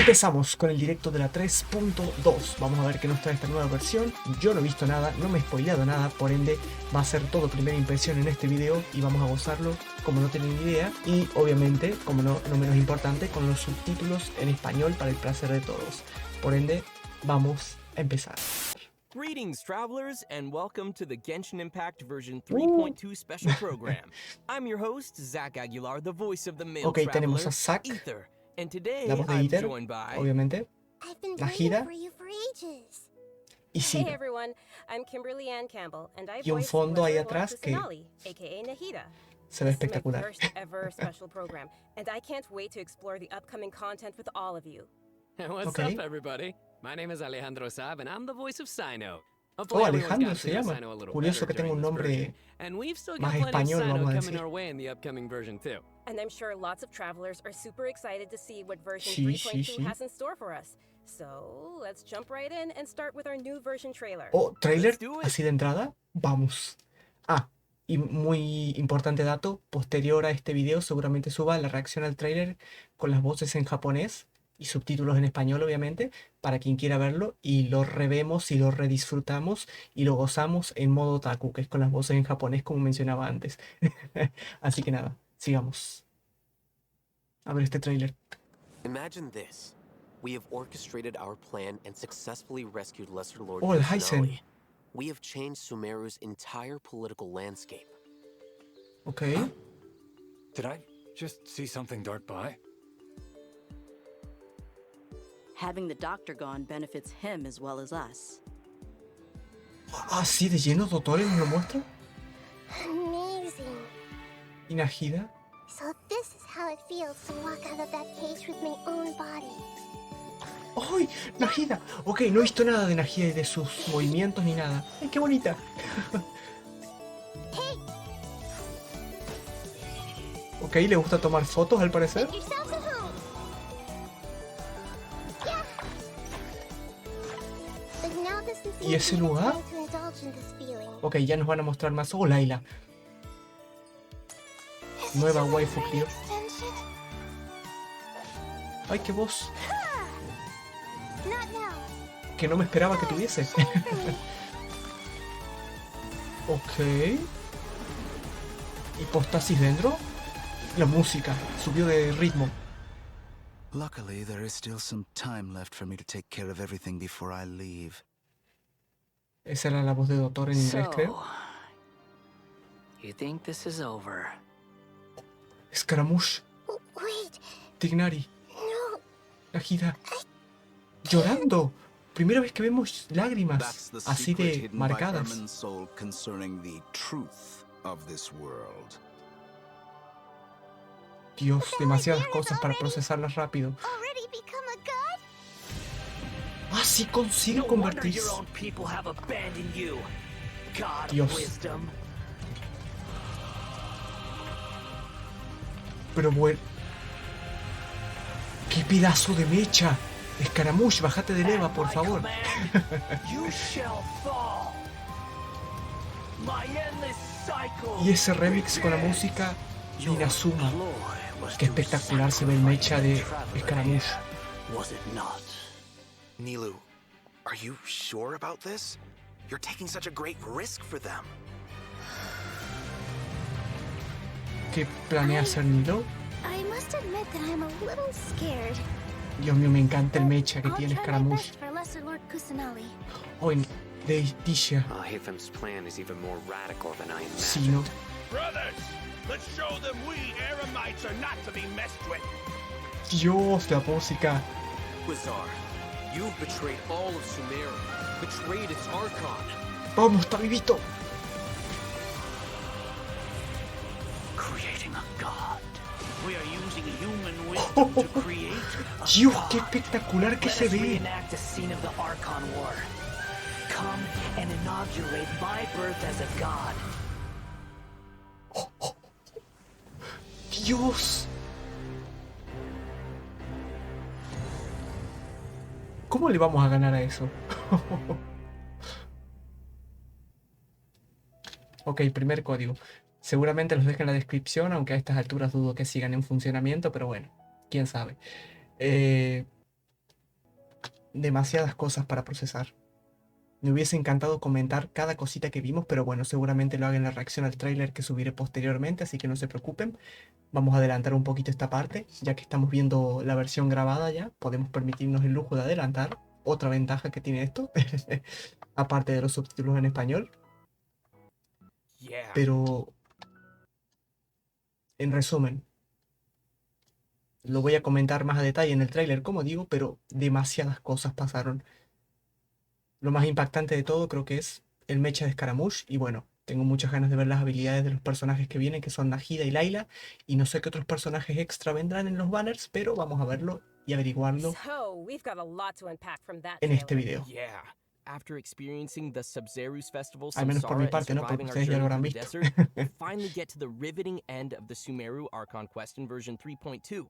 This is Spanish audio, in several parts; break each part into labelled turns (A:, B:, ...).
A: Empezamos con el directo de la 3.2. Vamos a ver qué nos trae esta nueva versión. Yo no he visto nada, no me he spoileado nada, por ende va a ser todo primera impresión en este video y vamos a gozarlo como no tienen idea. Y obviamente, como no menos importante, con los subtítulos en español para el placer de todos. Por ende, vamos a empezar.
B: Greetings, travelers, and welcome to the Genshin Impact version 3.2 special program. I'm your host, Zach Aguilar, the voice of the male
A: Ok,
B: traveler,
A: tenemos a Zack,
B: Ether. And today,
A: la voz de
B: I'm
A: Ether,
B: joined by...
A: obviamente, NAHIDA y
C: Hey
A: CYNO.
C: everyone, I'm Kimberly Ann Campbell, and I
A: Y un
C: voice
A: fondo ahí
C: Lord
A: atrás que
C: Kusanali, aka Nahida.
A: se ve
C: This is my
A: espectacular.
C: first ever special program, and I can't wait to explore the upcoming content with all of you.
D: What's
A: Okay.
D: up, everybody? My name is Alejandro Saab, and I'm the voice of CYNO.
A: Oh, Alejandro se llama. Curioso que tenga un nombre
D: And we've still
A: más
D: got plenty of
A: español,
D: CYNO
A: vamos a
D: coming
A: decir.
D: our way in the upcoming version too.
C: And I'm sure lots of travelers are super excited to see what version
A: Sí,
C: 3.2
A: sí.
C: has in store for us. So, let's jump right in and start with our new version trailer.
A: Oh, trailer,
B: Let's do it.
A: así de entrada, vamos. Ah, y muy importante dato, posterior a este video seguramente suba la reacción al trailer con las voces en japonés y subtítulos en español, obviamente, para quien quiera verlo, y lo revemos y lo redisfrutamos y lo gozamos en modo otaku, que es con las voces en japonés como mencionaba antes. Así que nada, sigamos. A ver este trailer.
E: Imagine this. We have orchestrated our plan and successfully rescued Lesser Lord
A: Oh, ALHACEN.
E: Kusanali. We have changed Sumeru's entire political landscape.
A: Ok.
F: Did I just see something dart by?
G: Having the doctor gone benefits him as well as us.
A: Ah, sí, de lleno, DOTTORE nos lo muestra.
H: Amazing.
A: Y NAHIDA.
H: So this is how it feels to walk out of that cage with my own body.
A: ¡Ay! ¡NAHIDA! Ok, no he visto nada de NAHIDA y de sus movimientos ni nada. ¡Ay, qué bonita!
H: Hey,
A: Ok, le gusta tomar fotos al parecer.
H: make yourselves at home. Yeah. But now doesn't seem
A: ¿Y ese
H: to be the
A: lugar?
H: time to indulge in this feeling.
A: Ok, ya nos van a mostrar más. ¡Oh, Laila!
H: Is
A: Nueva
H: this a
A: waifu,
H: brain
A: tío.
H: extension?
A: ¡Ay, qué voz!
H: Ah, not now.
A: Que no me esperaba que tuviese.
H: Shame for me.
A: Ok. ¿Hipostasis dentro? La música subió de ritmo.
I: Luckily, there is still some time left for me to take care of everything before I leave.
A: Esa era la voz de DOTTORE en inglés, creo.
J: You think this is over?
A: Scaramouche,
H: Wait,
A: Tignari,
H: no.
A: NAHIDA. Llorando. Primera vez que vemos
I: That's
A: lágrimas
I: the
A: así
I: secret
A: de
I: hidden by
A: marcadas.
I: Herman's soul concerning the truth of this world.
A: Dios, demasiadas cosas para procesarlas rápido.
H: Already become a god?
A: Ah, sí consigue
J: No wonder
A: convertirse.
J: your own people have abandoned you. God
A: Dios.
J: of wisdom.
A: Pero bueno. ¡Qué pedazo de mecha! Scaramouche, bájate de Eva, por
J: At my
A: favor.
J: command, you shall fall. My endless cycle
A: Y ese remix con la música de Inazuma. Qué espectacular se ve el mecha de Scaramouche.
J: Was it not?
E: NILOU, are you sure about this? You're taking such a great risk for them.
A: ¿Qué planea hacer NILOU?
H: I must admit that I'm a little scared.
A: Dios mío, me encanta el mecha que
H: I'll
A: tiene
H: try my
A: Scaramouche.
H: best for Lesser Lord Kusanali.
A: Oh, en DIOS.
J: Hathem's plan is even more radical than I
A: CYNO.
K: Brothers, let's show them we Eremites are not to be messed with.
A: Dios, la música.
E: Quasar, you've betrayed all of Sumeru, betrayed its Archon.
A: Vamos, está vivito.
J: Creating a god.
K: We are using human wisdom to create a
A: Dios,
K: god.
A: qué espectacular que
J: Let
A: se
J: us
A: ve.
J: reenact a scene of the Archon War. Come and inaugurate my birth as a god.
A: Dios. ¿Cómo le vamos a ganar a eso? Ok, primer código. Seguramente los dejo en la descripción, aunque a estas alturas dudo que sigan en funcionamiento, pero bueno, quién sabe. demasiadas cosas para procesar. Me hubiese encantado comentar cada cosita que vimos, pero bueno, seguramente lo haga en la reacción al tráiler que subiré posteriormente, así que no se preocupen. Vamos a adelantar un poquito esta parte, ya que estamos viendo la versión grabada ya, podemos permitirnos el lujo de adelantar. Otra ventaja que tiene esto, aparte de los subtítulos en español. Pero, en resumen, lo voy a comentar más a detalle en el tráiler, como digo, pero demasiadas cosas pasaron. Lo más impactante de todo creo que es el mecha de Scaramouche, y bueno, tengo muchas ganas de ver las habilidades de los personajes que vienen, que son Nahida y Laila, y no sé qué otros personajes extra vendrán en los banners, pero vamos a verlo y averiguarlo en este video.
B: After experiencing the Sub-Zero's festival,
A: Al menos por mi parte, ¿no? Porque ustedes ya lo habrán visto.
B: we finally get to the riveting end of the Sumeru Archon quest in version 3.2.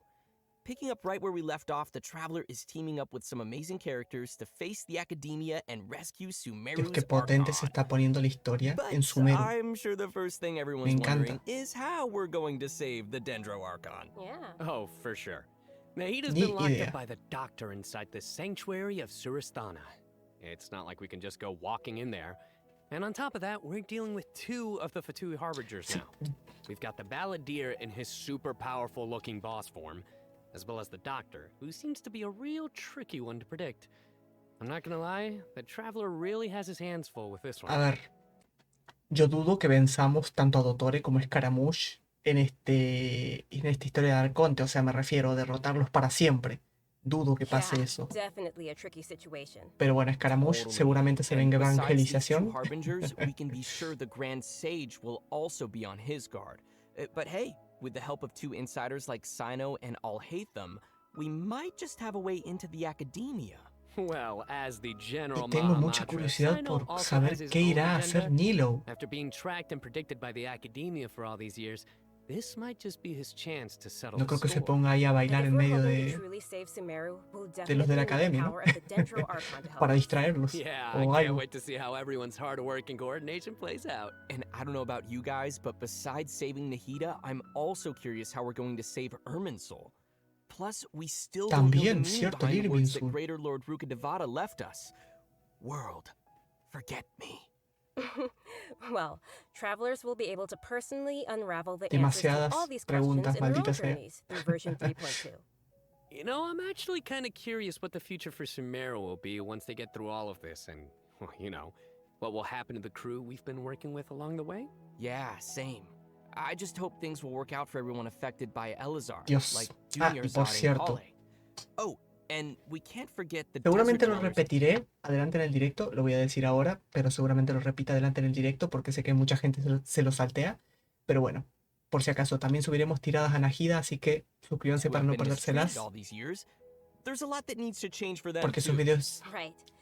B: Picking up right where we left off, the Traveler is teaming up with some amazing characters to face the Academia and rescue Sumeru's
A: Dios, qué potente se está poniendo la historia en Sumeru.
B: I'm sure the first thing everyone's wondering is how we're going to save the Dendro Archon.
D: Oh, for sure. Nahida's been locked up by the Doctor inside the Sanctuary of Surasthana. It's not like we can just go walking in there. And on top of that, we're dealing with two of the Fatui Harbingers now. We've got the Balladeer in his super powerful looking boss form, as well as the Doctor, who seems to be a real tricky one to predict. I'm not gonna lie, the Traveler really has his hands full with this one.
A: A ver, yo dudo que venzamos tanto a DOTTORE como a Scaramouche en esta historia de Arconte, o sea, me refiero a derrotarlos para siempre. Dudo que pase eso. Pero bueno, Scaramouche seguramente se venga evangelización.
B: We can be sure the Grand Sage will also be on his guard. But hey, with the help of two insiders like CYNO and ALHACEN, we might just have a way into the Academia.
D: Well, as the general
A: tengo mucha curiosidad por saber qué irá a hacer NILOU.
D: After being tracked and predicted by the Academia for all these years, this might just be his chance to settle
A: no creo que se ponga ahí a bailar en medio de los de la academia, ¿no? Para distraerlos.
D: Yeah, I can't wait to see how everyone's hard work and coordination plays out.
B: And I don't know about you guys, but besides saving Nahida, I'm also curious how we're going to save Irminsul. Plus, we still don't know the meaning behind the words that Greater Lord Rukkhadevata left us. World, forget me.
C: Well, travelers will be able to personally unravel the answers to all these questions in their own journeys through version 3.2.
D: You know, I'm actually kind of curious what the future for Sumeru will be once they get through all of this, and, well, you know, what will happen to the crew we've been working with along the way?
B: Yeah, same. I just hope things will work out for everyone affected by Elazar,
A: Dios.
B: like
A: Y por cierto.
B: Oh, and we can't forget the
A: seguramente lo repetiré adelante en el directo, lo voy a decir ahora, pero seguramente lo repita adelante en el directo porque sé que mucha gente se lo saltea. Pero bueno, por si acaso, también subiremos tiradas a Nahida, así que suscríbanse para no perdérselas. Porque sus videos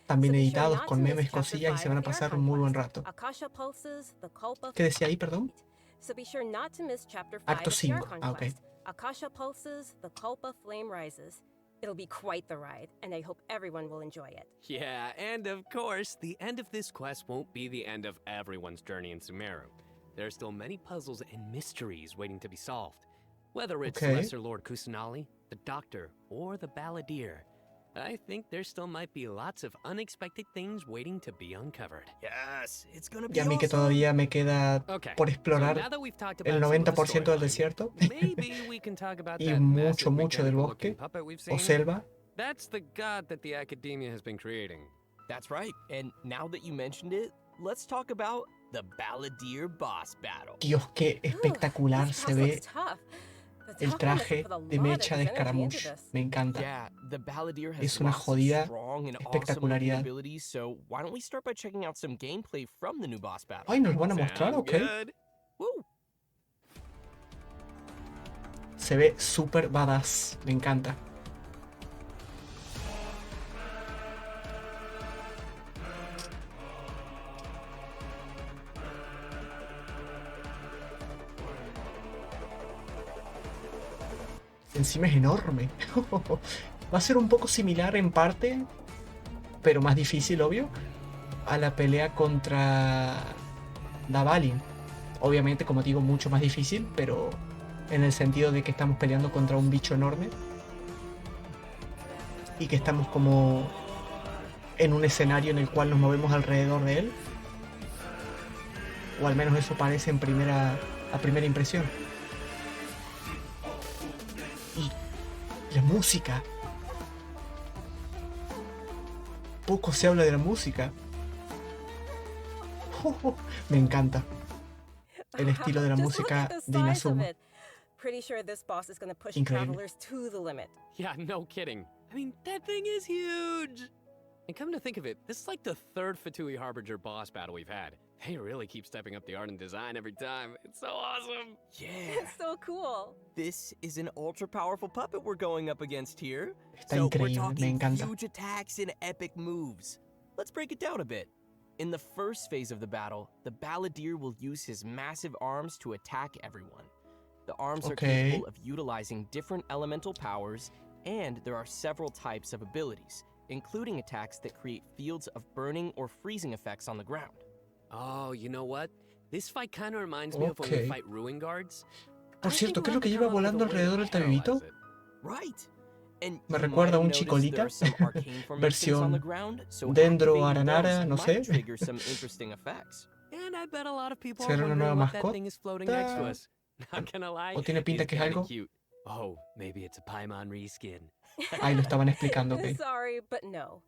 A: también editados con memes, cosillas, y se van a pasar un muy buen rato. ¿Qué decía ahí, perdón? Acto 5. Ah, ok.
C: Akasha pulses, the Culpa flame rises. It'll be quite the ride, and I hope everyone will enjoy it.
D: Yeah, and of course, the end of this quest won't be the end of everyone's journey in Sumeru. There are still many puzzles and mysteries waiting to be solved. Whether it's Lesser Lord Kusanali, the Doctor, or the Balladeer, I think there still might be lots of unexpected things waiting to be uncovered.
B: Yes, it's gonna be
A: y a mí que todavía me queda por explorar el 90% del desierto y mucho del bosque o selva.
D: That's the god that the Academia has been creating.
B: That's right. And now that you mentioned it, let's talk about the Balladeer boss battle.
A: Dios, qué espectacular se ve el traje de mecha de Scaramouche. Me encanta. Es una jodida espectacularidad. Ay, ¿nos lo van a mostrar? Ok. Se ve súper badass. Me encanta. Encima es enorme. Va a ser un poco similar en parte, pero más difícil, obvio, a la pelea contra Davalin. Obviamente, como digo, mucho más difícil, pero en el sentido de que estamos peleando contra un bicho enorme y que estamos como en un escenario en el cual nos movemos alrededor de él. O al menos eso parece a primera impresión. Y la música. Poco se habla de la música. Me encanta el estilo de la música de Inazuma.
C: Pretty sure this boss is going to push
A: Increíble.
C: travelers to the limit.
D: Yeah, no kidding. I mean, that thing is huge. And come to think of it, this is like the third Fatui Harbinger boss battle we've had. They really keep stepping up the art and design every time. It's so awesome.
B: Yeah.
C: It's so cool.
B: This is an ultra-powerful puppet we're going up against here.
A: Está
B: So we're
A: increíble, me
B: talking
A: encanta.
B: huge attacks and epic moves. Let's break it down a bit. In the first phase of the battle, the balladeer will use his massive arms to attack everyone. The arms are capable of utilizing different elemental powers, and there are several types of abilities, including attacks that create fields of burning or freezing effects on the ground.
D: Oh, you know what? This fight kind of reminds me of when we fight Ruin Guards.
A: Por cierto, ¿qué es lo que lleva volando alrededor del tabibito?
B: Right. And
A: Me recuerda a un chicolita. Versión Dendro Aranara, no sé.
D: And I bet a lot of people
A: ¿Será
D: are
A: una nueva
D: wondering what that thing
A: mascota?
D: is floating next to us. Not gonna lie,
A: ¿O tiene pinta
D: it's
A: que es
D: kinda
A: algo?
D: cute. Oh, maybe it's a Paimon reskin.
A: Ahí lo estaban explicando, ok.
C: Sorry, but no.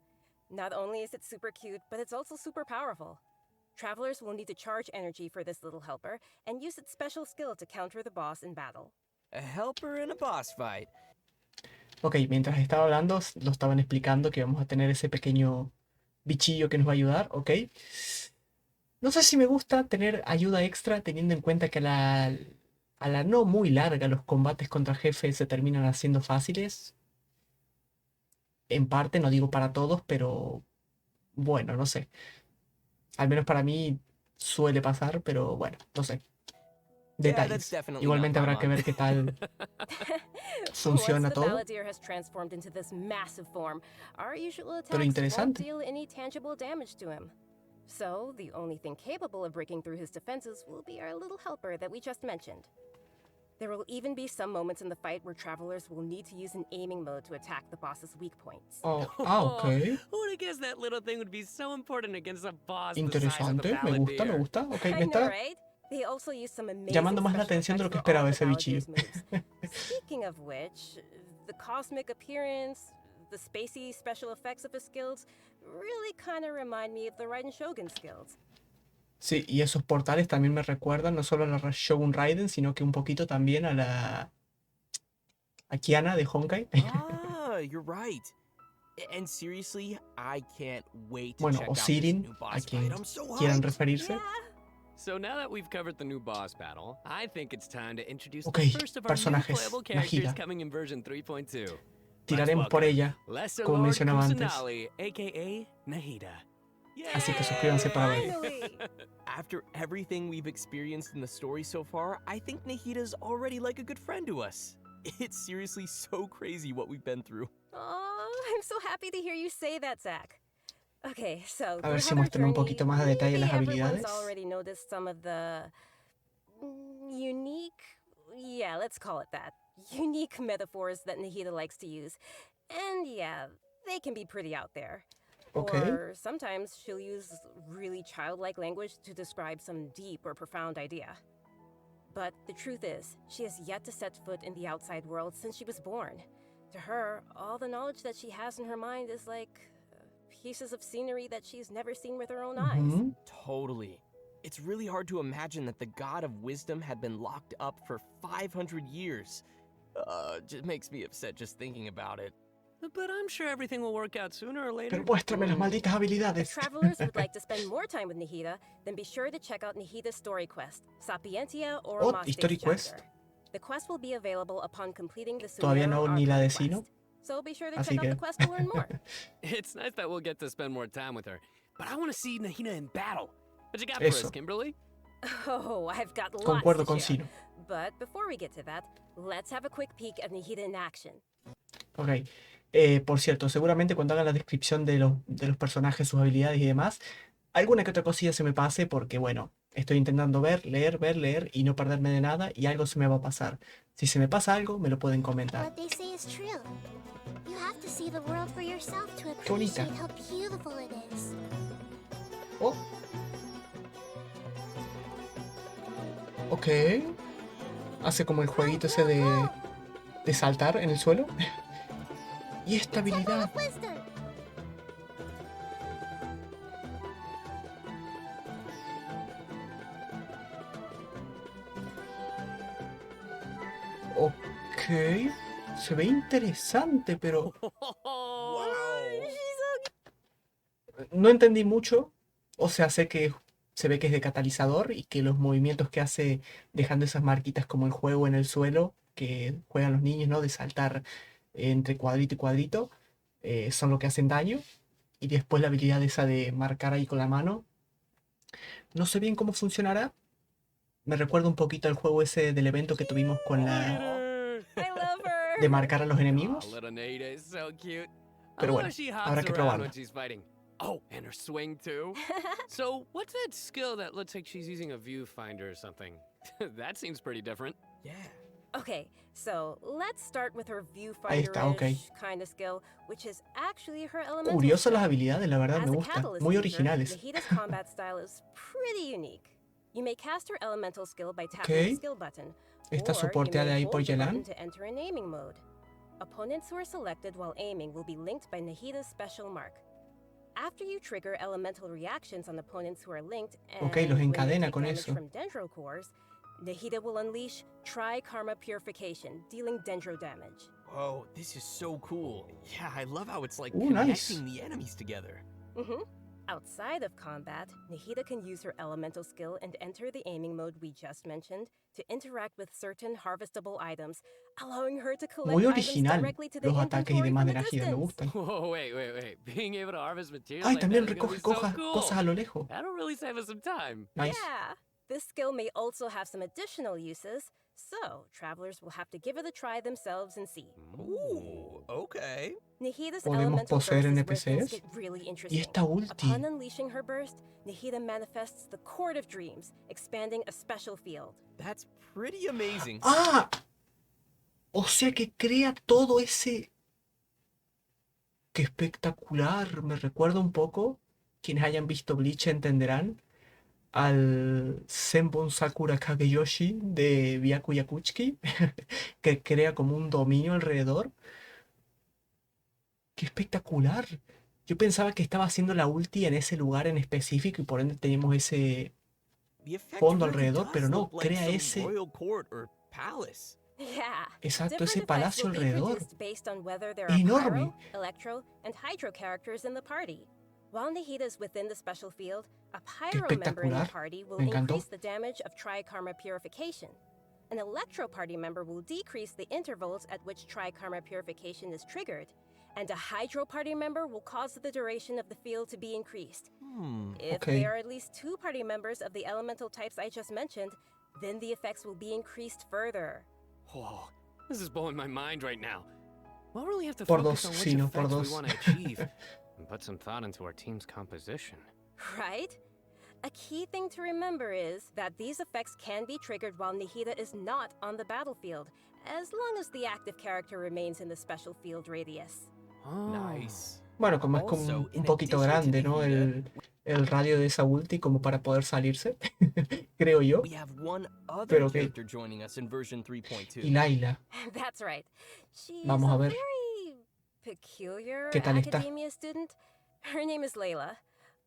C: Not only is it super cute, but it's also super powerful. Travelers will need to charge energy for this little helper and use its special skill to counter the boss in battle.
B: A helper in a boss fight.
A: Ok, mientras estaba hablando, lo estaban explicando que vamos a tener ese pequeño bichillo que nos va a ayudar, ok. No sé si me gusta tener ayuda extra teniendo en cuenta que a la no muy larga los combates contra jefes se terminan haciendo fáciles. En parte, no digo para todos, pero bueno, no sé. Al menos para mí suele pasar, pero bueno, no sé. Detalles. Igualmente habrá que ver qué tal funciona todo. Pero interesante.
C: So, the only thing capable of breaking through his defenses will be our little helper that we just mentioned. There will even be some moments in the fight where travelers will need to use an aiming mode to attack the boss's weak points.
A: Oh, ok.
D: Who would have guessed that little thing would be so important against a boss
A: Interesante, me gusta, me gusta. Ok, me
C: I know,
A: está
C: right? They also use some amazing
A: llamando más la
C: special
A: atención de lo que
C: effects for
A: esperaba
C: all
A: ese
C: the
A: bichillo.
C: Balladeer's moves. Speaking of which, the cosmic appearance, the spacey special effects of his skills really kind of remind me of the Raiden Shogun skills.
A: Sí, y esos portales también me recuerdan no solo a la Shogun Raiden, sino que un poquito también a Kiana de Honkai.
B: Ah, you're right. And seriously, I can't wait to
A: Bueno,
B: check
A: o
B: out this
A: Sirin,
B: new
A: a
B: boss
A: quien
B: fight. I'm so
A: quieran
B: hyped.
A: referirse.
D: So now that we've covered the new boss battle, I think it's time to introduce
A: Ok,
D: the first of our new
A: personajes,
D: playable characters
A: Nahida.
D: coming in version 3.2.
A: Tiraremos por ella,
D: Lesser
A: como
D: Lord
A: mencionaba antes.
D: Kusanali, aka Nahida.
A: Así que suscríbanse para ver.
C: Finally!
B: After everything we've experienced in the story so far, I think Nahida's already like a good friend to us. It's seriously so crazy what we've been through.
C: Oh, I'm so happy to hear you say that, Zach. Okay, so
A: A ver si
C: throughout our
A: muestran un
C: journey,
A: poquito más de detalle las
C: maybe
A: habilidades.
C: everyone's already noticed some of the unique, yeah, let's call it that, unique metaphors that Nahida likes to use. And yeah, they can be pretty out there.
A: Okay.
C: Or sometimes she'll use really childlike language to describe some deep or profound idea. But the truth is, she has yet to set foot in the outside world since she was born. To her, all the knowledge that she has in her mind is like pieces of scenery that she's never seen with her own eyes.
B: Totally. It's really hard to imagine that the god of wisdom had been locked up for 500 years. Just makes me upset just thinking about it.
D: But I'm sure everything will work out sooner or later.
A: Pero muéstrame las malditas
C: If
A: habilidades.
C: travelers would like to spend more time with Nahida, then be sure to check out Nahida's story quest, Sapientia or
A: Oh,
C: Maste's
A: History
C: chapter.
A: Quest.
C: The quest will be available upon completing the
A: Todavía no
C: Sumero
A: ni la de
C: Archive
A: CYNO.
C: quest. So be sure to
A: Así
C: check out
A: que
C: the quest to learn more.
D: It's nice that we'll get to spend more time with her. But I want to see Nahida in battle. What you got for us,
A: Eso.
D: Kimberly?
C: Oh, I've got lots
A: Concuerdo
C: to
A: con
C: share.
A: CYNO.
C: But before we get to that, let's have a quick peek at Nahida in action.
A: Ok. Por cierto, seguramente cuando haga la descripción de los personajes, sus habilidades y demás, alguna que otra cosilla se me pase porque, bueno, estoy intentando ver, leer y no perderme de nada y algo se me va a pasar. Si se me pasa algo, me lo pueden comentar.
H: What they say is true. You have to see the world for yourself to
A: Qué bonita.
H: appreciate how beautiful it is.
A: Oh. Ok. Hace como el jueguito ese de saltar en el suelo. Y esta habilidad. Ok. Se ve interesante, pero... No entendí mucho. O sea, sé que se ve que es de catalizador y que los movimientos que hace dejando esas marquitas como el juego en el suelo que juegan los niños, ¿no? De saltar entre cuadrito y cuadrito, son lo que hacen daño. Y después la habilidad esa de marcar ahí con la mano. No sé bien cómo funcionará. Me recuerda un poquito al juego ese del evento que tuvimos con la... de marcar a los enemigos. Pero bueno, habrá que probarlo.
D: Oh, and her swing too? So, what's that skill that looks like she's using a viewfinder or something? That seems pretty different.
C: Yeah. Okay, so let's start with her
A: Ahí está, ok.
C: kind of skill, which is actually her elemental
A: Curiosas
C: skill.
A: las habilidades, la verdad,
C: As
A: me
C: a
A: gustan.
C: catalyst
A: Muy
C: user,
A: originales.
C: Nahida's combat style is pretty unique. You may cast her elemental skill by tapping the skill button,
A: Está
C: or you
A: soporteada
C: may
A: ahí por
C: hold the button
A: Yelan.
C: to enter in aiming mode. Opponents who are selected while aiming will be linked by Nahida's special mark. After you trigger elemental reactions on opponents who are linked, and
A: Ok, los
C: when they
A: encadena
C: take
A: con
C: damage
A: eso.
C: from dendro cores, Nahida will unleash Tri-Karma Purification, dealing dendro damage.
B: Whoa, this is so cool. Yeah, I love how it's like
A: nice.
B: connecting the enemies together.
C: Outside of combat, Nahida can use her elemental skill and enter the aiming mode we just mentioned to interact with certain harvestable items, allowing her to collect
A: Muy
C: items
A: original
C: directly to the
A: los ataques y
C: inventory
A: demás
C: from
A: de
C: a
A: Nahida, me
C: distance.
A: gustan.
D: Whoa, wait. Being able to harvest materials
A: Ay,
D: like
A: también
D: that is gonna
A: recoge
D: be so cool.
A: cosas a lo lejos.
D: That'll really save us some time.
A: Nice.
C: Yeah, this skill may also have some additional uses, so travelers will have to give it a try themselves and see.
B: Ooh, okay.
C: Nahida's
A: Podemos
C: elemental
A: poseer
C: burst is where things
A: NPCs.
C: get really
A: Y
C: interesting.
A: esta ulti.
C: Upon unleashing her burst, Nahida manifests the Court of Dreams, expanding a special field.
B: That's pretty amazing.
A: ¡Ah! O sea que crea todo ese... ¡Qué espectacular! Me recuerda un poco, quienes hayan visto Bleach entenderán, al Senbon Sakura Kageyoshi de Byaku Yakuchiki, que crea como un dominio alrededor. ¡Qué espectacular! Yo pensaba que estaba haciendo la ulti en ese lugar en específico y por ende teníamos ese fondo alrededor, pero no, crea ese...
C: Yeah.
A: Exacto, ese
C: Different effects
A: palacio
C: will be
A: alrededor.
C: produced based on whether there
A: Es
C: are
A: enorme.
C: pyro, electro, and hydro characters in the party. While Nahida is within the special field, a pyro member in the
A: espectacular.
C: party will
A: Me encantó.
C: increase the damage of Tri-Karma Purification. An electro party member will decrease the intervals at which Tri-Karma Purification is triggered, and a hydro party member will cause the duration of the field to be increased. If
A: Okay.
C: there are at least 2 party members of the elemental types I just mentioned, then the effects will be increased further.
D: Whoa, this is blowing my mind right now. We'll really have to
A: Por
D: focus
A: dos,
D: on which
A: sí, no, por
D: effects we
A: dos.
D: want to achieve and put some thought into our team's composition.
C: Right? A key thing to remember is that these effects can be triggered while Nahida is not on the battlefield, as long as the active character remains in the special field radius.
B: Nice.
A: Bueno, como es como un poquito grande, ¿no? El radio de esa ulti como para poder salirse, creo yo.
B: We have one other
A: Pero ok.
B: character joining us in version 3.2.
A: Y Laila,
C: That's right. She's
A: Vamos a
C: a
A: ver.
C: very peculiar
A: ¿Qué tal está?
C: academia student. Her name is Layla.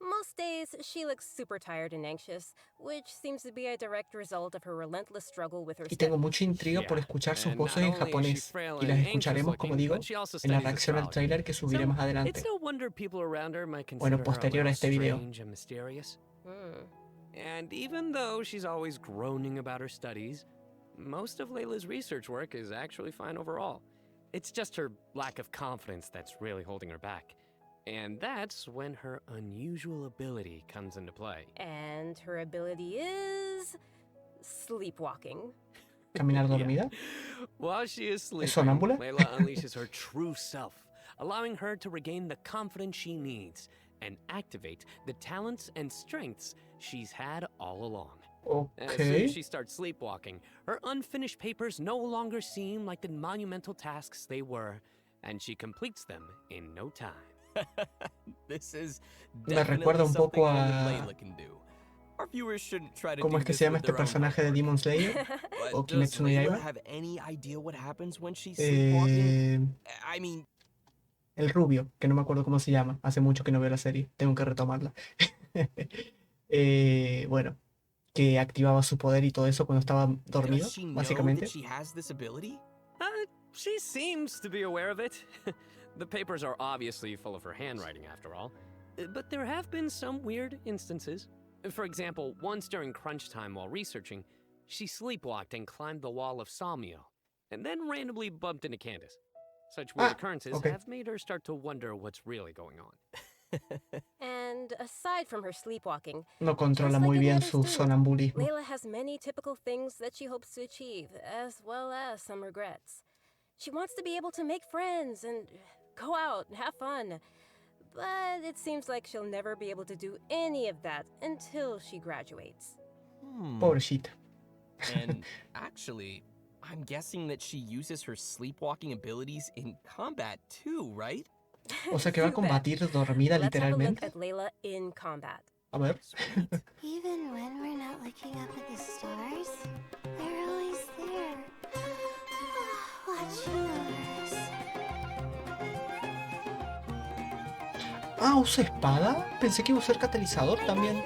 C: Most days, she looks super tired and anxious, which seems to be a direct result of her relentless struggle with her
A: y tengo
C: studies.
A: mucha intriga por escuchar sus
D: And
A: voces
D: not
A: en
D: only is she
A: japonés.
D: frail
A: Y las
D: and
A: escucharemos,
D: anxious
A: como
D: looking,
A: digo,
D: but she also
A: en la
D: studies
A: reacción al
D: astrology.
A: tráiler que subiré
D: So,
A: más adelante.
D: it's no wonder people around her might
A: Bueno,
D: consider her a
A: posterior a
D: little
A: este video.
D: strange and mysterious.
C: Hmm.
D: And even though she's always groaning about her studies, most of Layla's research work is actually fine overall. It's just her lack of confidence that's really holding her back. And that's when her unusual ability comes into play.
C: And her ability is sleepwalking.
A: Caminar
D: Yeah.
A: dormida.
D: While she is sleeping,
A: sonámbula?
D: Layla unleashes her true self, allowing her to regain the confidence she needs and activate the talents and strengths she's had all along. As soon as she starts sleepwalking, her unfinished papers no longer seem like the monumental tasks they were, and she completes them in no time.
B: This is
A: Me recuerda un poco a...
B: Our viewers shouldn't try to
A: ¿Cómo
B: do
A: es que
B: this
A: se llama
B: with
A: este
B: their own
A: personaje de
B: homework.
A: Demon Slayer? O
B: But does
A: Kimetsu no
B: Layla
A: Yaiba.
B: have any idea what happens when she's sleepwalking? I mean,
A: El rubio, que no me acuerdo cómo se llama. Hace mucho que no veo la serie. Tengo que retomarla. Bueno, que activaba su poder y todo eso cuando estaba dormido,
B: does she know
A: básicamente.
B: that she has this ability?
D: She seems to be aware of it. The papers are obviously full of her handwriting, after all. But there have been some weird instances. For example, once during crunch time while researching, she sleepwalked and climbed the wall of Salmio, and then randomly bumped into Candace. Such weird occurrences have made her start to wonder what's really going on.
C: And aside from her sleepwalking,
A: No controla muy bien su sonambulismo.
C: Layla has many typical things that she hopes to achieve, as well as some regrets. She wants to be able to make friends and go out and have fun. But it seems like she'll never be able to do any of that until she graduates.
A: Pobrecita.
B: And actually, I'm guessing that she uses her sleepwalking abilities in combat too, right?
A: O sea que va a combatir dormida
C: Let's have a look
A: literalmente.
C: at Layla in combat.
A: A ver.
H: Even when we're not looking up at the stars, they're always there. Watching us.
A: Ah, ¿usa espada? Pensé que iba a usar catalizador también.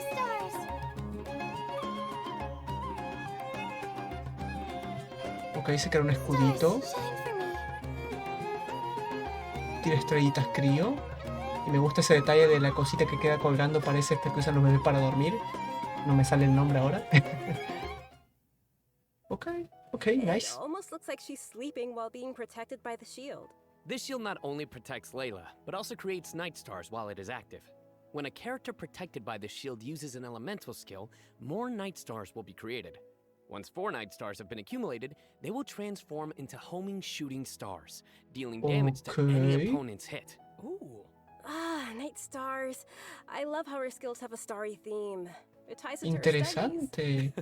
A: Ok, se crea un escudito. Tira estrellitas crío. Y me gusta ese detalle de la cosita que queda colgando. Parece este que usan los bebés para dormir. No me sale el nombre ahora. Ok, nice.
C: It almost looks like she's sleeping while being protected by the shield.
D: This shield not only protects Layla, but also creates night stars while it is active. When a character protected by the shield uses an elemental skill, more night stars will be created. Once 4 night stars have been accumulated, they will transform into homing shooting stars, dealing damage to any opponent's hit.
C: Ooh. Ah, night stars. I love how her skills have a starry theme. It ties into her studies.
A: Interesante.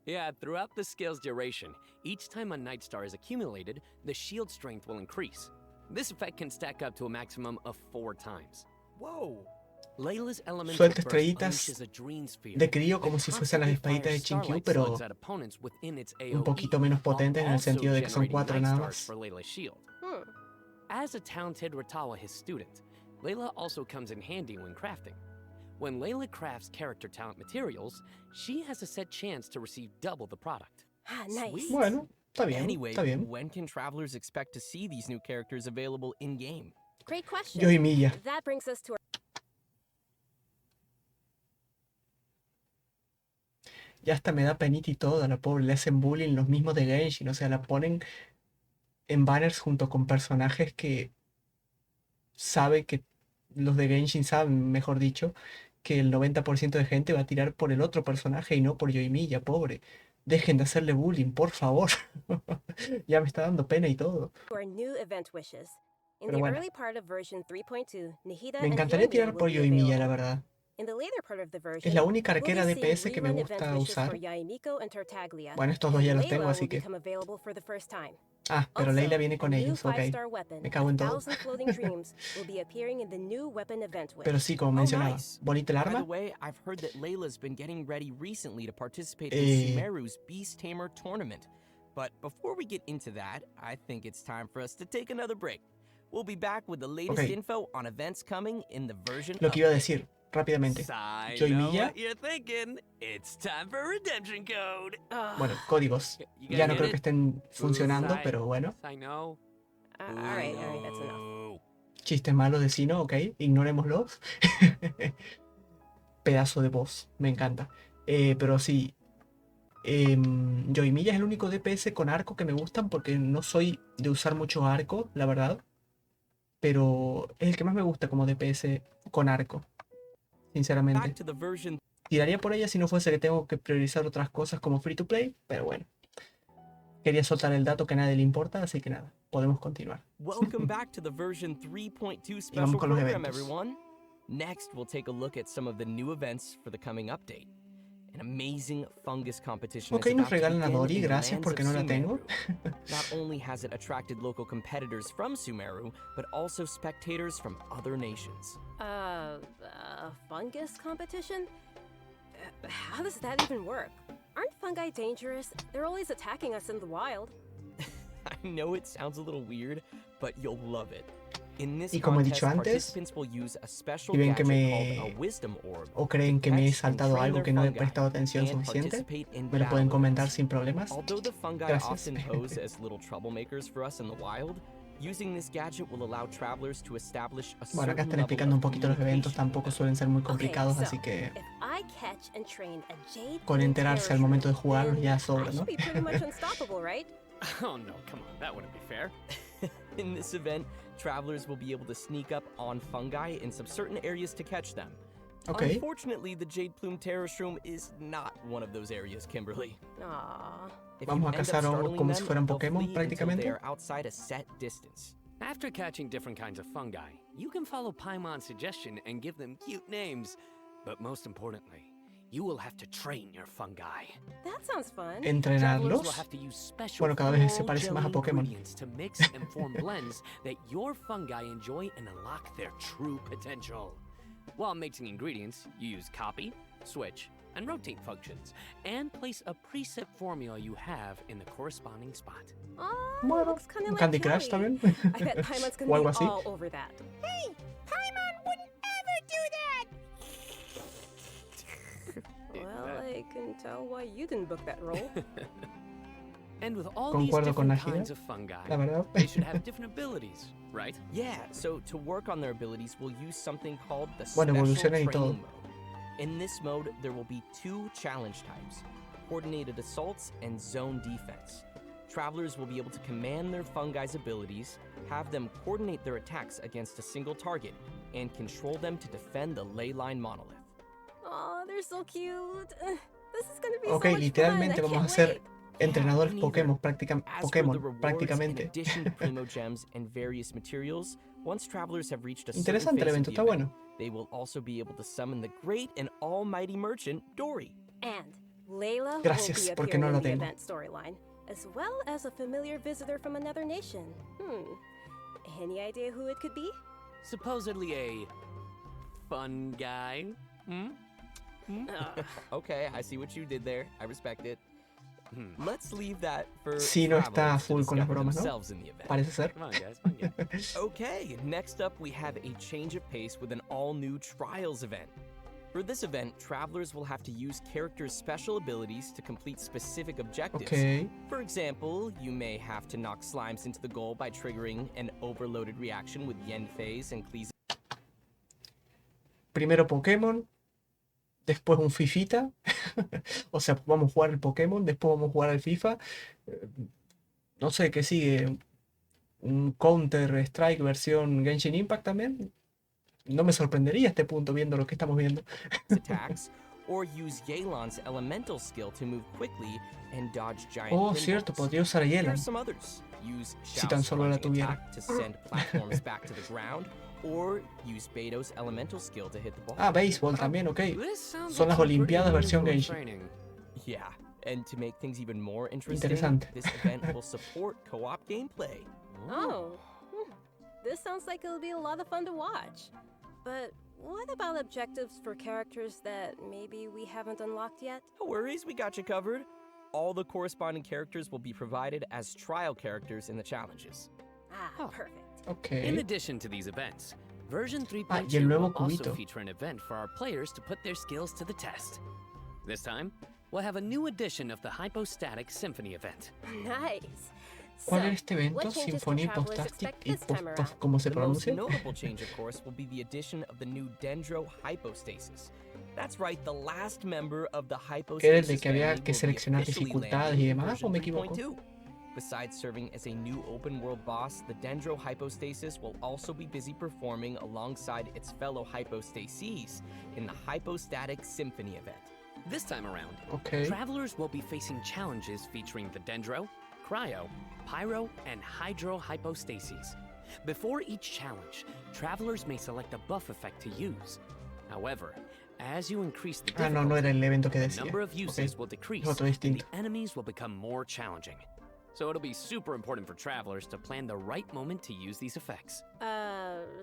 D: Yeah, throughout the skill's duration, each time a night star is accumulated, the shield strength will increase. This effect can stack up to a maximum of 4 times.
B: Whoa.
D: Layla's elemental
A: Suelta
D: burst
A: estrellitas
D: unleashes a dream sphere
A: de crío como si fuesen las espaditas de Chinkyu, pero un poquito menos potentes en el sentido de que son 4 nada más.
D: As a talented Ratawa his student, Layla also comes in handy when crafting. When Layla crafts character talent materials, she has a set chance to receive double the product.
C: Ah, nice.
A: Bueno, está bien,
B: Anyway,
A: está bien.
B: when can travelers expect to see these new characters available in-game?
C: Great question.
A: Yo y Milla.
C: That brings us to our...
A: Ya hasta me da penita y todo, a la pobre le hacen bullying los mismos de Genshin, o sea, la ponen en banners junto con personajes que sabe que los de Genshin saben, mejor dicho, que el 90% de gente va a tirar por el otro personaje y no por Yoimiya, pobre. Dejen de hacerle bullying, por favor. Ya me está dando pena y todo. Pero bueno, me encantaría tirar por Yoimiya, la verdad. Es la única arquera DPS que me gusta usar. Bueno, estos dos ya los tengo, así que... Ah, pero Layla viene con ellos, ok. Me cago en todo. Pero sí, como mencionaba, bonita el arma.
B: By the way, I've heard that Layla's been getting ready recently to participate in Sumeru's Beast Tamer tournament. But before we get into that, I think it's time for us to take another break. We'll be back with the latest info on events coming in the version
A: Lo que iba a decir, rápidamente. Yoimiya. Bueno, códigos. Ya no creo que estén funcionando, pero bueno.
C: Alright, that's enough.
A: Chistes malos de CYNO, ok, ignorémoslos. Pedazo de voz, me encanta. Pero sí, Yoimiya es el único DPS con arco que me gustan porque no soy de usar mucho arco, la verdad. Pero es el que más me gusta como DPS con arco, sinceramente. Tiraría por ella si no fuese que tengo que priorizar otras cosas como free to play, pero bueno. Quería soltar el dato que a nadie le importa, así que nada, podemos continuar.
B: Welcome back to the version 3.2
A: Y
B: special
A: vamos con los
B: program,
A: eventos.
B: everyone. Next, we'll take a look at some of the new events for the coming update. an amazing fungus competition.
A: Ok, nos regalan a Dori, gracias porque no la tengo.
B: Not only has it attracted local competitors from Sumeru, but also spectators from other nations.
C: Fungus competition? How does that even work? Aren't fungi dangerous? They're always attacking us in the wild.
B: I know it sounds a little weird, but you'll love it. In this
A: Y como he
B: contest,
A: dicho antes,
B: participants will use a special
A: si ven que
B: gadget called a wisdom orb
A: o creen que me he
B: to catch and
A: saltado
B: train
A: algo
B: their
A: que no he
B: fungi
A: prestado atención
B: and
A: suficiente,
B: participate in
A: me lo pueden
B: battle
A: comentar
B: events.
A: sin problemas.
B: Although the fungi
A: Gracias.
B: often pose as little troublemakers for us in the wild, using this gadget will allow travelers to establish a
A: Bueno, acá
B: certain
A: están
B: level
A: explicando un
B: of
A: poquito los eventos,
B: communication.
A: tampoco suelen ser muy
C: Okay,
A: complicados,
C: so,
A: así que
C: if I catch and train a jade
A: con
C: plume
A: enterarse al momento de jugarlos
C: then
A: ya
C: I
A: sobra, ¿no?
C: should be pretty much unstoppable, right?
D: Oh no, come on, that wouldn't be fair.
B: In this event, travelers will be able to sneak up on fungi in some certain areas to catch them.
A: Ok.
B: Unfortunately, the Jade Plume Terror Shroom is not one of those areas, Kimberly.
C: Aww.
B: If
A: Vamos
B: you
A: a
B: end up
A: cazar
B: startling
A: como si
B: them,
A: fueran
B: they'll
A: Pokémon,
B: flee until
A: prácticamente.
B: they are outside a set distance.
D: After catching different kinds of fungi, you can follow Paimon's suggestion and give them cute names. But most importantly, you will have to train your fungi.
C: That sounds fun.
A: Entrenarlos.
D: Travelers will have to use special
A: Bueno, cada vez se
D: floral
A: parece más a
D: jelly
A: Pokémon.
D: ingredients to mix and form blends that your fungi enjoy and unlock their true potential. While mixing ingredients, you use copy, switch, and rotate functions, and place a preset formula you have in the corresponding spot.
C: Oh,
A: Bueno,
C: looks kind of like
A: Candy Crush
C: Kelly.
A: también.
C: I bet Paimon's
A: O
C: gonna
A: algo
C: be
A: así.
C: all over that.
K: Hey, Paimon wouldn't ever do that!
C: Well, I can tell why you didn't book that role.
D: And with all
A: Concuerdo
D: these
A: con
D: different
A: NAHIDA,
D: kinds of fungi,
A: la verdad.
D: they should have different abilities, right?
B: Yeah, so to work on their abilities, we'll use something called the
A: Bueno,
B: Special
A: evolucionan y
B: Training
A: todo.
B: Mode. In this mode, there will be two challenge types, Coordinated Assaults and Zone Defense. Travelers will be able to command their fungi's abilities, have them coordinate their attacks against a single target, and control them to defend the ley line monolith.
C: Oh, they're so cute. This is gonna be
A: Ok,
C: so much
A: literalmente
C: fun. I
A: vamos a
C: can't
A: ser
C: wait.
A: entrenadores
B: me
A: Pokémon,
B: neither. As for
A: Pokémon
B: the rewards, in
A: prácticamente.
B: addition to Primo Gems and various materials, once travelers have reached a certain
A: Interesante el
B: phase of
A: evento,
B: the
A: está
B: event,
A: bueno.
B: they will also be able to summon the great and almighty merchant, Dory.
C: And Layla
A: Gracias,
C: will be
A: porque
C: appearing
A: no
C: in
A: la
C: the
A: tengo.
C: event storyline, as well as a familiar visitor from another nation. Any idea who it could be?
D: Supposedly a fun guy.
B: Okay, I see what you did there. I respect it. Let's leave that for
A: CYNO está
B: travelers to
A: full con las
B: discover
A: bromas, ¿no?
B: themselves in the event.
A: Parece ser.
D: Come on, guys, fun guy.
B: Okay, next up we have a change of pace with an all-new Trials event. For this event, travelers will have to use characters' special abilities to complete specific objectives.
A: Ok.
B: For example, you may have to knock slimes into the goal by triggering an overloaded reaction with Yen Phase and Cleese.
A: Primero Pokémon, después un Fifita. O sea, vamos a jugar el Pokémon, después vamos a jugar al FIFA. No sé qué sigue. Un Counter Strike versión Genshin Impact también. No me sorprendería a este punto viendo lo que estamos viendo.
B: attacks, or use Yelan's elemental skill to move quickly and dodge giant
A: Oh,
B: pinballs.
A: cierto, podría usar a
B: Here are
A: Yelan.
B: some others. Use
A: Si tan
B: Xiao's
A: solo la
B: plunging
A: tuviera.
B: attack to send platforms back to the ground, or use Beto's elemental skill to hit the ball.
A: Ah, béisbol también, ok.
D: This sounds
A: Son
D: like
A: las
D: some pretty
A: Olimpiadas versión
D: unusual
A: Genshin.
D: training.
B: Yeah, and to make things even more interesting,
A: Interesante.
B: this event will support co-op gameplay.
C: Oh, this sounds like it'll be a lot of fun to watch. But what about objectives for characters that maybe we haven't unlocked yet?
B: No worries, we got you covered. All the corresponding characters will be provided as trial characters in the challenges.
C: Ah, perfect.
D: In
A: Ok.
D: addition to these events, version
A: y el
D: 3.2
A: nuevo
D: will also
A: cubito.
D: feature an event for our players to put their skills to the test. This time, we'll have a new edition of the Hypostatic Symphony event.
C: Nice.
A: ¿Cuál
C: So,
A: era este evento?
C: what changes
A: Sinfonía
C: can travelers
A: Hipostática
C: expect
A: y
C: this time around?
A: ¿cómo se
B: The most
A: pronuncia?
B: notable change, of course, will be the addition of the new Dendro Hypostasis. That's right, the last member of the Hypostasis
A: ¿Era el de que había
B: family
A: que
B: will be
A: seleccionar
B: officially
A: dificultades
B: landing
A: y
B: in
A: demás,
B: version
A: o me equivoco?
B: 3.2. Besides serving as a new open-world boss, the Dendro Hypostasis will also be busy performing alongside its fellow Hypostases in the Hypostatic Symphony event.
D: This time around,
A: Ok.
D: travelers will be facing challenges featuring the Dendro, Cryo, Pyro, and Hydro Hypostases. Before each challenge, travelers may select a buff effect to use. However, as you increase the
A: Ah, no, no era el evento que decía.
D: number of uses will
A: Okay.
D: decrease,
A: Es otro
D: and the
A: distinto.
D: enemies will become more challenging. So it'll be super important for travelers to plan the right moment to use these effects.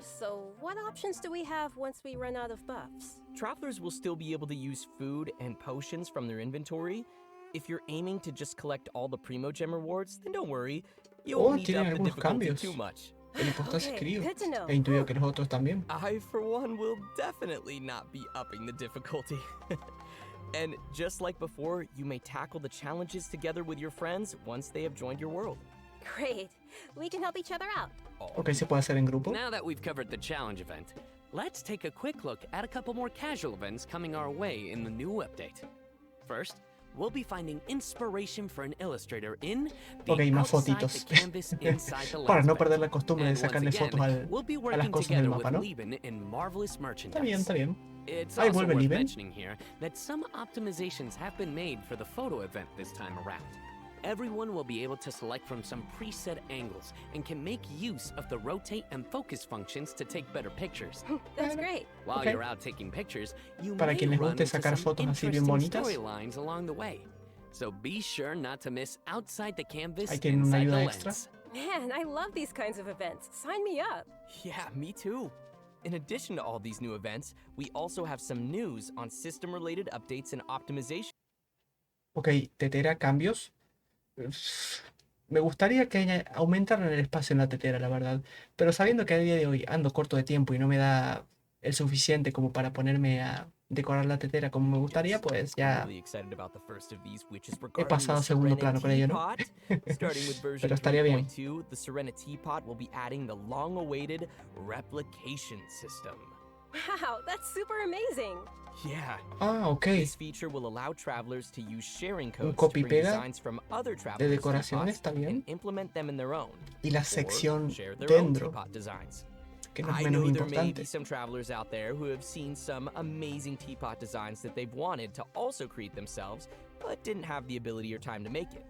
C: So what options do we have once we run out of buffs?
B: Travelers will still be able to use food and potions from their inventory. If you're aiming to just collect all the Primogem rewards, then don't worry. You won't need to
A: tienen
B: up the
A: algunos
B: difficulty
A: cambios.
B: too much.
A: El impostor
C: Okay,
A: escribió.
C: good to know.
A: E intuyo que los otros también.
B: I, for one, will definitely not be upping the difficulty. And just like before, you may tackle the challenges together with your friends once they have joined your world.
C: Great. We can help each other out.
A: Ok, se puede hacer en grupo.
D: Now that we've covered the challenge event, let's take a quick look at a couple more casual events coming our way in the new update. First, we'll be finding inspiration for an illustrator in the
A: Ok, más
D: outside
A: fotitos.
D: the canvas inside the
A: Para no
D: lens
A: perder
D: bed.
A: la costumbre de
D: And once
A: sacarle
D: again,
A: fotos
D: we'll be
A: a las
D: working
A: cosas del
D: together
A: mapa,
D: with
A: ¿no?
D: Lieben in marvelous merchandise.
A: Está bien, está bien.
D: It's
A: Ahí
D: also
A: vuelve
D: worth
A: Lieben.
D: mentioning here that some optimizations have been made for the photo event this time around. Everyone will be able to select from some preset angles and can make use of the rotate and focus functions to take better pictures.
C: That's great.
D: While
A: Okay.
D: you're out taking pictures, you
A: Para
D: may
A: quien les
D: run
A: guste
D: into
A: sacar
D: some
A: fotos así bien
D: interesting
A: bonitas.
D: storylines along the way. So be sure not to miss outside the canvas
A: Ahí tienen una
D: inside the
A: ayuda extra.
D: lens.
C: Man, I love these kinds of events. Sign me up.
B: Yeah, me too. In addition to all these new events, we also have some news on system-related updates and optimization.
A: Ok, tetera, cambios. Me gustaría que aumentaran el espacio en la tetera, la verdad. Pero sabiendo que a día de hoy ando corto de tiempo y no me da el suficiente como para ponerme a decorar la tetera como me gustaría, pues ya he pasado a segundo plano con ello, ¿no?
B: Starting with version
A: Pero estaría bien.
B: 3.2, the Serenity Pot will be adding the long-awaited replication system.
C: Wow, that's super amazing.
B: Yeah.
A: Ah, ok.
B: This feature will allow travelers to use sharing codes to
A: copy
B: bring
A: pega
B: designs from other
A: de
B: travelers'
A: decoración
B: teapots
A: está bien.
B: and implement them in their own.
A: Y la
B: or
A: sección
B: share their own
A: dentro,
B: teapot designs.
A: que no es
B: I
A: menos
B: know there may
A: importante.
B: be some travelers out there who have seen some amazing teapot designs that they've wanted to also create themselves, but didn't have the ability or time to make it.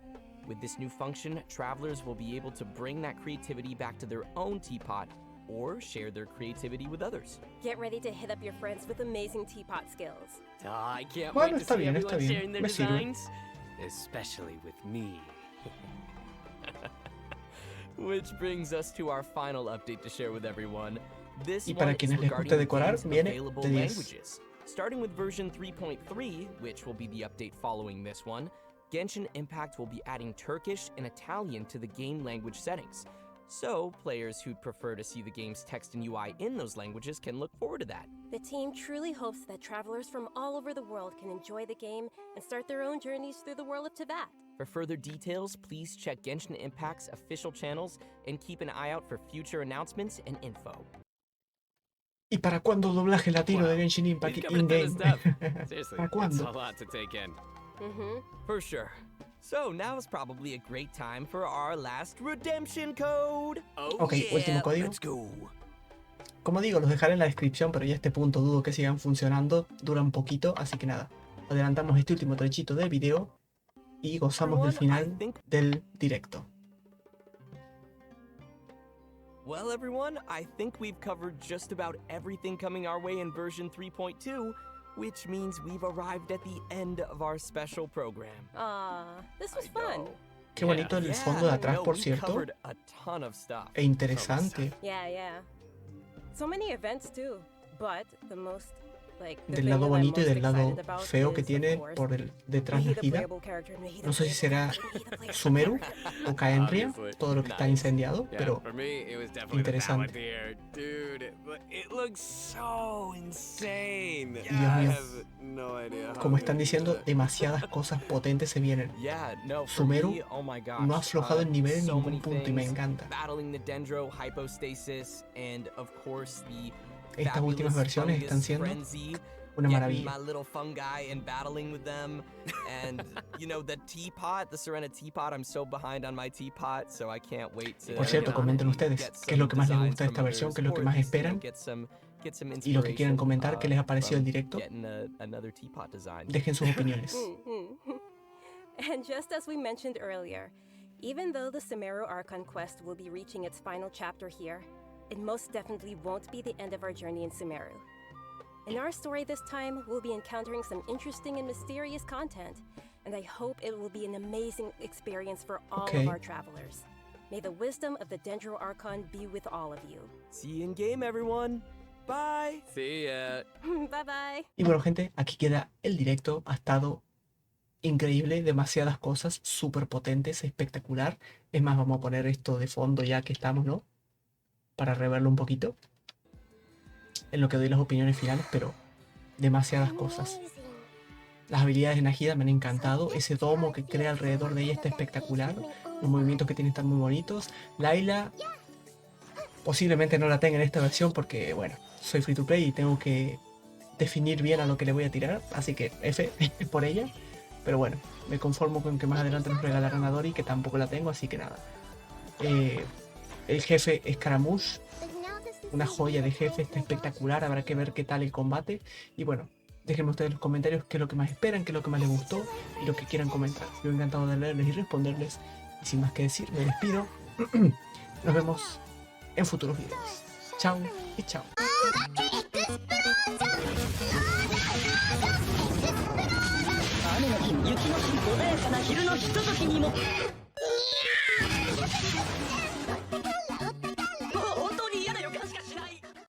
B: With this new function, travelers will be able to bring that creativity back to their own teapot or share their creativity with others.
C: Get ready to hit up your friends with amazing teapot skills.
D: I can't
A: Bueno,
D: wait to
A: está
D: see
A: bien, está
D: everyone
A: bien.
D: sharing their
A: Me sirve.
D: designs, especially with me.
B: Which brings us to our final update to share with everyone. This
A: Y para
B: one is
A: quienes les
B: regarding
A: guste
B: the
A: decorar,
B: game's
A: viene
B: available
A: de 10.
B: languages. Starting with version 3.3, which will be the update following this one, Genshin Impact will be adding Turkish and Italian to the game language settings. So, players who'd prefer to see the game's text and UI in those languages can look forward to that.
C: The team truly hopes that travelers from all over the world can enjoy the game and start their own journeys through the world of Teyvat.
B: For further details, please check Genshin Impact's official channels and keep an eye out for future announcements and info.
A: ¿Y para cuándo doblaje latino de Genshin Impact
D: We've covered a ton of
A: in-game?
D: stuff. Seriously,
A: ¿Para
D: it's
A: cuándo?
D: a lot to take in.
B: For sure. So now is probably a great time for our last redemption code.
A: Ok, último código.
D: Let's go.
A: Como digo, los dejaré en la descripción, pero ya a este punto dudo que sigan funcionando. Dura un poquito, así que nada. Adelantamos este último trechito de video y gozamos del final del directo.
B: Well, everyone, I think we've covered just about everything coming our way in version 3.2, which means we've arrived at the end of our special program.
C: This was fun.
A: Qué bonito el fondo de atrás, por
B: we
A: cierto.
B: covered a ton of stuff.
A: E interesante.
C: Yeah. So many events too, but the most
A: Del lado bonito y del lado feo que tiene por el detrás de NAHIDA. No sé si será Sumeru o Kaenria, todo lo que está incendiado, pero interesante. Y Dios mío, como están diciendo, demasiadas cosas potentes se vienen. Sumeru no ha aflojado el nivel en ningún punto y me encanta. Estas últimas versiones están siendo una maravilla.
B: My little fungi and battling with them, and you know the teapot, the Serenity Teapot. I'm so behind on my teapot, so I can't wait to.
A: Por cierto, comenten ustedes qué es lo que más les gusta de esta versión, qué es lo que más esperan y lo que quieran comentar, qué les ha parecido el directo. Dejen sus opiniones.
C: And just as we mentioned earlier, even though the Sumeru Archon quest will be reaching its final chapter here, it most definitely won't be the end of our journey in Sumeru. In our story this time, we'll be encountering some interesting and mysterious content, and I hope it will be an amazing experience for all of our travelers. May the wisdom of the Dendro Archon be with all of you.
B: See you in game, everyone. Bye. See ya.
C: Bye bye.
A: Y bueno, gente, aquí queda el directo. Ha estado increíble, demasiadas cosas, súper potentes, espectacular. Es más, vamos a poner esto de fondo ya que estamos, ¿no? Para reverlo un poquito. En lo que doy las opiniones finales, pero demasiadas cosas. Las habilidades de Nahida me han encantado. Ese domo que crea alrededor de ella está espectacular. Los movimientos que tiene están muy bonitos. Laila posiblemente no la tenga en esta versión porque, bueno, soy free to play y tengo que definir bien a lo que le voy a tirar. Así que F por ella. Pero bueno, me conformo con que más adelante nos regalarán a Dori, que tampoco la tengo, así que nada. El jefe Scaramouche, una joya de jefe, está espectacular. Habrá que ver qué tal el combate. Y bueno, déjenme ustedes en los comentarios qué es lo que más esperan, qué es lo que más les gustó y lo que quieran comentar. Yo encantado de leerles y responderles. Y sin más que decir, me despido. Nos vemos en futuros videos. Chao y chao. 雨の日も雪の日も穏やかな昼のひとときにも